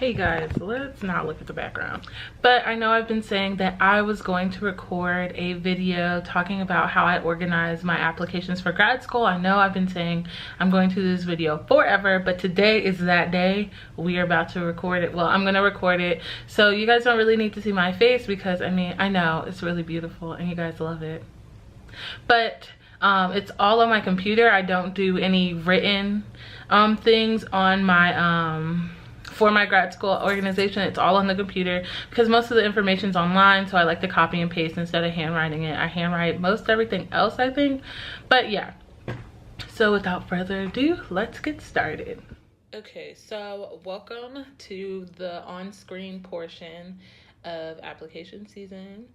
Hey guys, let's not look at the background. But I know I've been saying that I was going to record a video talking about how I organize my applications for grad school. I know I've been saying I'm going to do this video forever, but today is that day. We are about to record it. Well, I'm gonna record it. So you guys don't really need to see my face because I mean, I know it's really beautiful and you guys love it. But it's all on my computer. I don't do any written things on my for my grad school organization. It's all on the computer because most of the information's online, so I like to copy and paste instead of handwriting it. I handwrite most everything else, I think. But yeah, so without further ado, let's get started. Okay, so welcome to the on-screen portion of application season.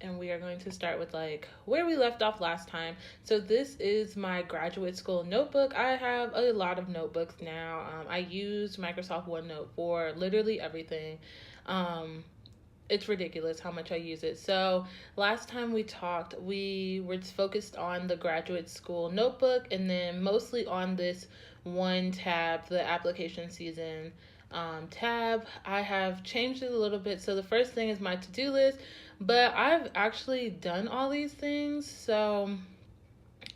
And we are going to start with like where we left off last time. So this is my graduate school notebook. I have a lot of notebooks now. I use Microsoft OneNote for literally everything. It's ridiculous how much I use it. So last time we talked, we were focused on the graduate school notebook and then mostly on this one tab, the application season tab. I have changed it a little bit. So the first thing is my to-do list, but I've actually done all these things, so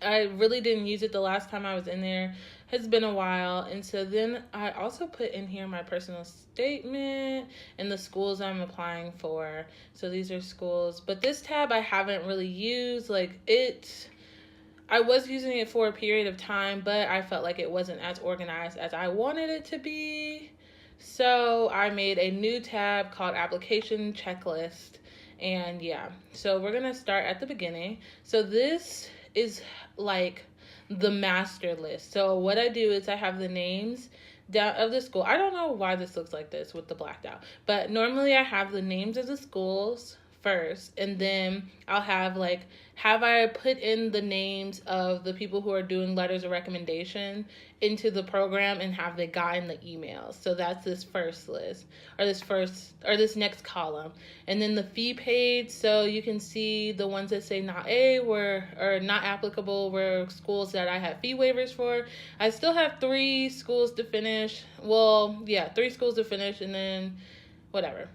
I really didn't use it the last time I was in there. It's been a while. And so then I also put in here my personal statement and the schools I'm applying for. So these are schools, but this tab I haven't really used. I was using it for a period of time, but I felt like it wasn't as organized as I wanted it to be. So I made a new tab called application checklist. And yeah, so we're going to start at the beginning. So this is like the master list. So what I do is I have the names down of the school. I don't know why this looks like this with the blacked out, but normally I have the names of the schools first, and then I'll have I put in the names of the people who are doing letters of recommendation into the program and have they gotten the emails. So that's this first list, or this next column. And then the fee paid, so you can see the ones that say not not applicable were schools that I have fee waivers for. I still have 3 schools to finish. Well, yeah, 3 schools to finish, and then whatever.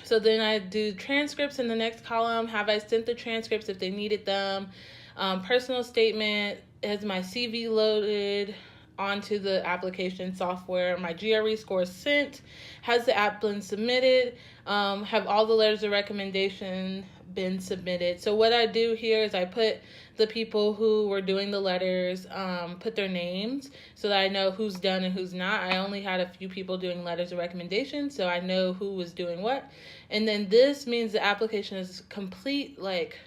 So then I do transcripts in the next column. Have I sent the transcripts if they needed them? Personal statement has my CV loaded onto the application software. My GRE score sent. Has the app been submitted? Have all the letters of recommendation been submitted? So what I do here is I put the people who were doing the letters, put their names so that I know who's done and who's not. I only had a few people doing letters of recommendation, so I know who was doing what. And then this means the application is complete, like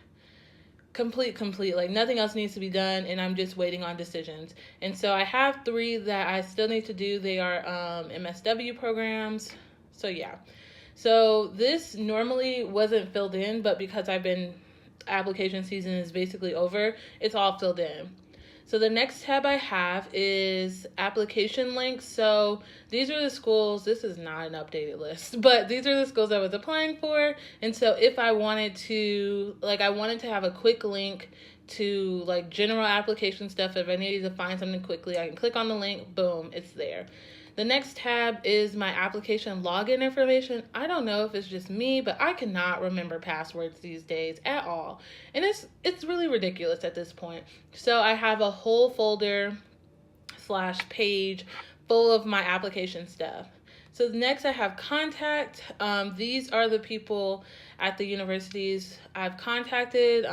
nothing else needs to be done, and I'm just waiting on decisions. And so I have 3 that I still need to do. They are MSW programs. So yeah. So this normally wasn't filled in, but because application season is basically over, it's all filled in. So the next tab I have is application links. So these are the schools. This is not an updated list, but these are the schools I was applying for. And so if I wanted to, I wanted to have a quick link to general application stuff. If I needed to find something quickly, I can click on the link, boom, it's there. The next tab is my application login information. I don't know if it's just me, but I cannot remember passwords these days at all. And it's really ridiculous at this point. So I have a whole folder / page full of my application stuff. So next I have contact. These are the people at the universities I've contacted.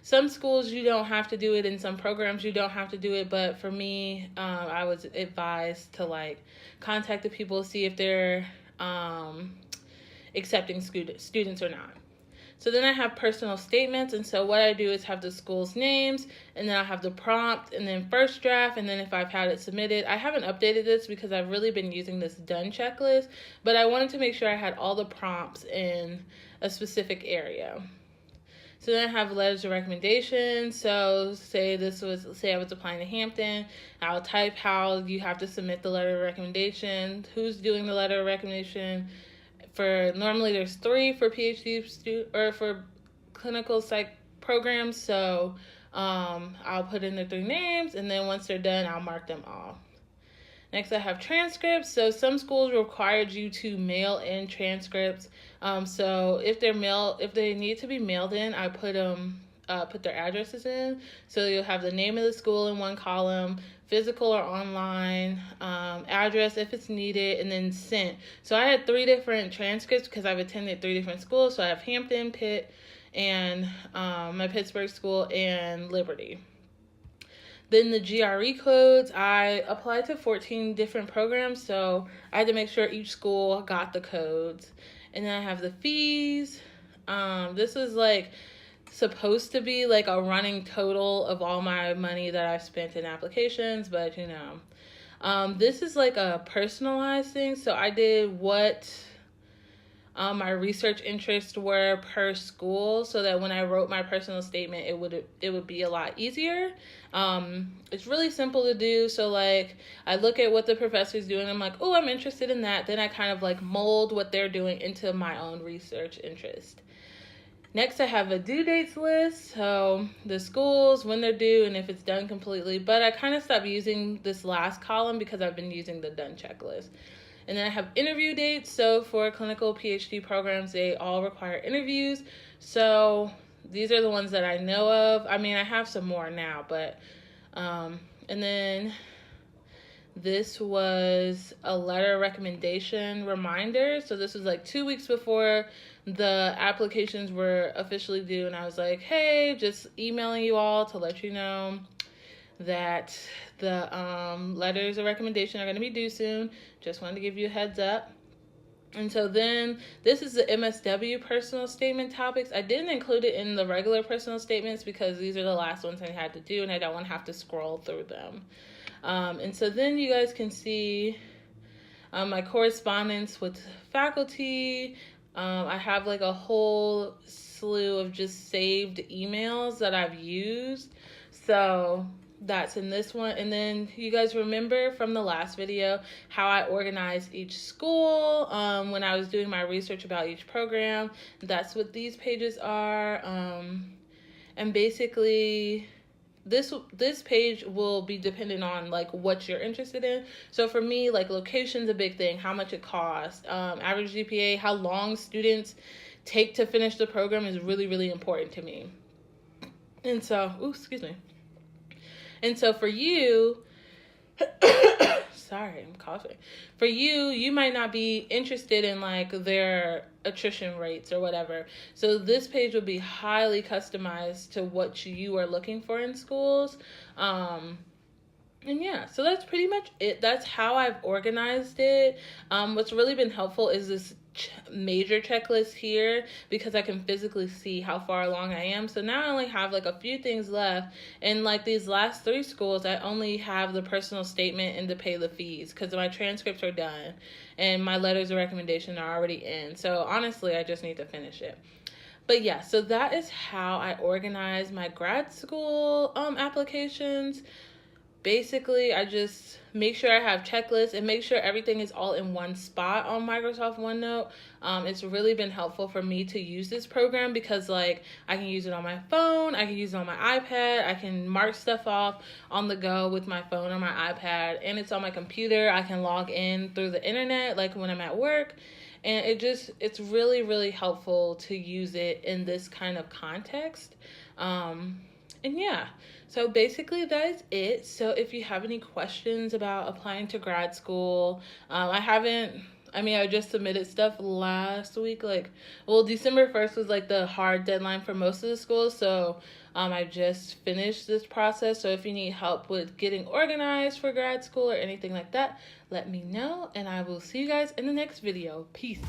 Some schools you don't have to do it, in some programs you don't have to do it, but for me, I was advised to contact the people, see if they're accepting students or not. So then I have personal statements, and so what I do is have the school's names, and then I have the prompt, and then first draft, and then if I've had it submitted. I haven't updated this because I've really been using this done checklist, but I wanted to make sure I had all the prompts in a specific area. So then I have letters of recommendation. So say I was applying to Hampton. I'll type how you have to submit the letter of recommendation, who's doing the letter of recommendation. Normally there's 3 for PhD or for clinical psych programs. So I'll put in the 3 names, and then once they're done, I'll mark them all. Next, I have transcripts. So some schools required you to mail in transcripts. So if they need to be mailed in, I put their addresses in. So you'll have the name of the school in one column, physical or online, address if it's needed, and then sent. So I had 3 different transcripts because I've attended 3 different schools. So I have Hampton, Pitt, and my Pittsburgh school, and Liberty. Then the GRE codes, I applied to 14 different programs, so I had to make sure each school got the codes. And then I have the fees. This is like supposed to be like a running total of all my money that I've spent in applications, but you know. This is like a personalized thing, so I did what my research interests were per school, so that when I wrote my personal statement, it would be a lot easier. It's really simple to do. So like I look at what the professor's doing, I'm like, oh, I'm interested in that. Then I kind of like mold what they're doing into my own research interest. Next, I have a due dates list, so the schools, when they're due, and if it's done completely. But I kind of stopped using this last column because I've been using the done checklist. And then I have interview dates. So for clinical PhD programs, they all require interviews. So these are the ones that I know of. I mean, I have some more now, but, and then this was a letter recommendation reminder. So this was like 2 weeks before the applications were officially due. And I was like, hey, just emailing you all to let you know that the letters of recommendation are going to be due soon. Just wanted to give you a heads up. And so then this is the MSW personal statement topics. I didn't include it in the regular personal statements because these are the last ones I had to do and I don't want to have to scroll through them. And so then you guys can see my correspondence with faculty. I have like a whole slew of just saved emails that I've used. So that's in this one. And then you guys remember from the last video how I organized each school when I was doing my research about each program. That's what these pages are. And basically this page will be dependent on like what you're interested in. So for me, like location's a big thing, how much it costs, average GPA, how long students take to finish the program is really, really important to me. And so, excuse me. And so for you, sorry, I'm coughing. For you, you might not be interested in like their attrition rates or whatever. So this page would be highly customized to what you are looking for in schools. And yeah, so that's pretty much it. That's how I've organized it. What's really been helpful is this major checklist here because I can physically see how far along I am. So now I only have like a few things left, and like these last 3 schools I only have the personal statement and to pay the fees because my transcripts are done and my letters of recommendation are already in. So honestly, I just need to finish it. But yeah, so that is how I organize my grad school applications. Basically, I just make sure I have checklists and make sure everything is all in one spot on Microsoft OneNote. It's really been helpful for me to use this program because like I can use it on my phone, I can use it on my iPad, I can mark stuff off on the go with my phone or my iPad, and it's on my computer. I can log in through the internet like when I'm at work. And it's really, really helpful to use it in this kind of context. And yeah, so basically that is it. So if you have any questions about applying to grad school, I just submitted stuff last week. December 1st was like the hard deadline for most of the schools. So I just finished this process. So if you need help with getting organized for grad school or anything like that, let me know. And I will see you guys in the next video. Peace.